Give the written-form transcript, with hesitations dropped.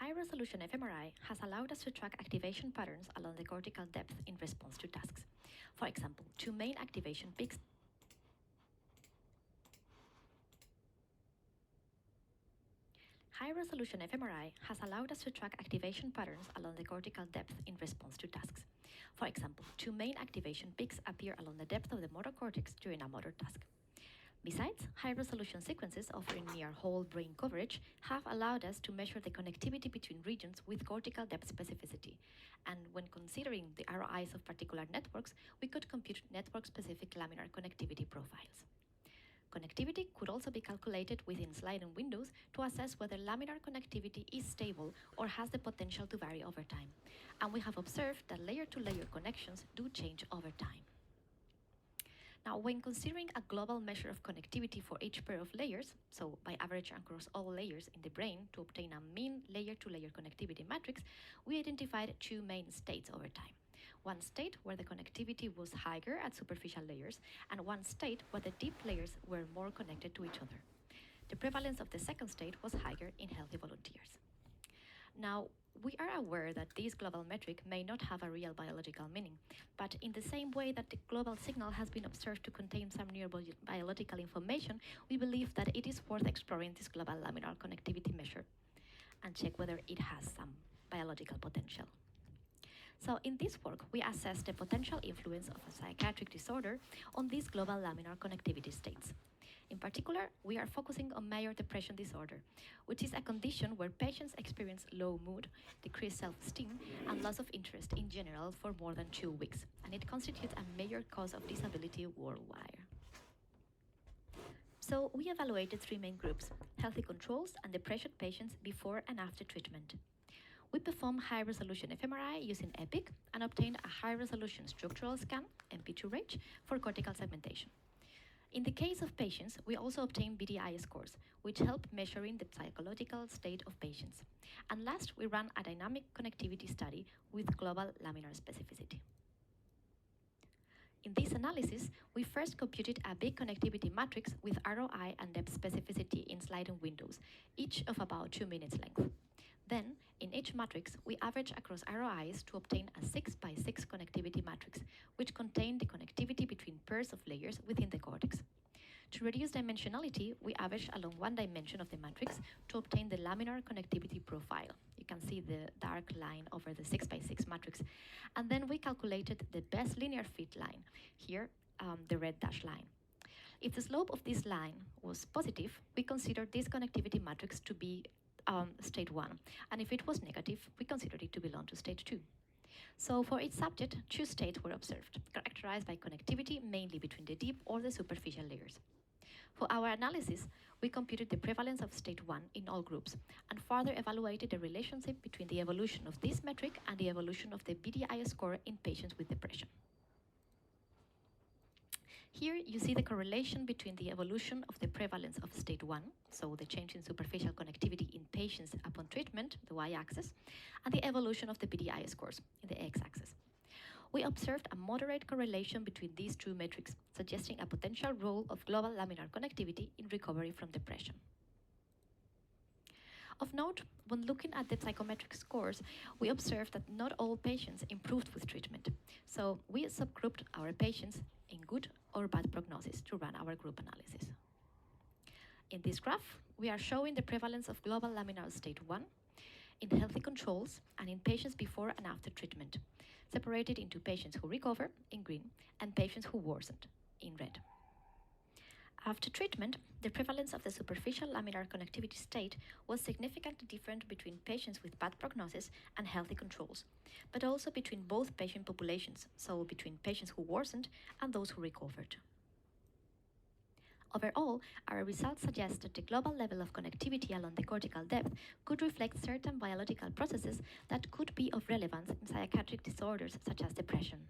High-resolution fMRI has allowed us to track activation patterns along the cortical depth in response to tasks. For example, two main activation peaks High-resolution fMRI has allowed us to track activation patterns along the cortical depth in response to tasks. For example, two main activation peaks appear along the depth of the motor cortex during a motor task. Besides, high-resolution sequences offering near whole brain coverage have allowed us to measure the connectivity between regions with cortical depth specificity. And when considering the ROIs of particular networks, we could compute network-specific laminar connectivity profiles. Connectivity could also be calculated within sliding windows to assess whether laminar connectivity is stable or has the potential to vary over time. And we have observed that layer-to-layer connections do change over time. Now, when considering a global measure of connectivity for each pair of layers, so by average across all layers in the brain to obtain a mean layer-to-layer connectivity matrix, we identified two main states over time. One state where the connectivity was higher at superficial layers, and one state where the deep layers were more connected to each other. The prevalence of the second state was higher in healthy volunteers. Now, we are aware that this global metric may not have a real biological meaning, but in the same way that the global signal has been observed to contain some neurobiological information, we believe that it is worth exploring this global laminar connectivity measure and check whether it has some biological potential. So in this work, we assess the potential influence of a psychiatric disorder on these global laminar connectivity states. In particular, we are focusing on major depression disorder, which is a condition where patients experience low mood, decreased self-esteem, and loss of interest in general for more than 2 weeks, and it constitutes a major cause of disability worldwide. So we evaluated 3 main groups: healthy controls and depression patients before and after treatment. We performed high-resolution fMRI using EPIC and obtained a high-resolution structural scan, MP2RAGE, for cortical segmentation. In the case of patients, we also obtained p.pais scores, which help measuring the psychological state of patients. And last, we ran a dynamic connectivity study with global laminar specificity. In this analysis, we first computed a big connectivity matrix with ROI and depth specificity in sliding windows, each of about 2 minutes length. Then, in each matrix, we averaged across ROIs to obtain a 6x6 connectivity matrix, which contained the connectivity between pairs of layers within the cortex. To reduce dimensionality, we averaged along one dimension of the matrix to obtain the laminar connectivity profile. You can see the dark line over the 6x6 matrix. And then we calculated the best linear fit line, here the red dashed line. If the slope of this line was positive, we considered this connectivity matrix to be state 1, and if it was negative, we considered it to belong to state 2. So for each subject, 2 states were observed, characterized by connectivity mainly between the deep or the superficial layers. For our analysis, we computed the prevalence of state 1 in all groups and further evaluated the relationship between the evolution of this metric and the evolution of the p.pais score in patients with depression. Here you see the correlation between the evolution of the prevalence of state 1, so the change in superficial connectivity in patients upon treatment, the y-axis, and the evolution of the p.pais scores in the x-axis. We observed a moderate correlation between these 2 metrics, suggesting a potential role of global laminar connectivity in recovery from depression. Of note, when looking at the psychometric scores, we observed that not all patients improved with treatment. So we subgrouped our patients in good or bad prognosis to run our group analysis. In this graph, we are showing the prevalence of global laminar state 1 in healthy controls and in patients before and after treatment, separated into patients who recover, in green, and patients who worsened, in red. After treatment, the prevalence of the superficial laminar connectivity state was significantly different between patients with bad prognosis and healthy controls, but also between both patient populations, so between patients who worsened and those who recovered. Overall, our results suggest that the global level of connectivity along the cortical depth could reflect certain biological processes that could be of relevance in psychiatric disorders such as depression.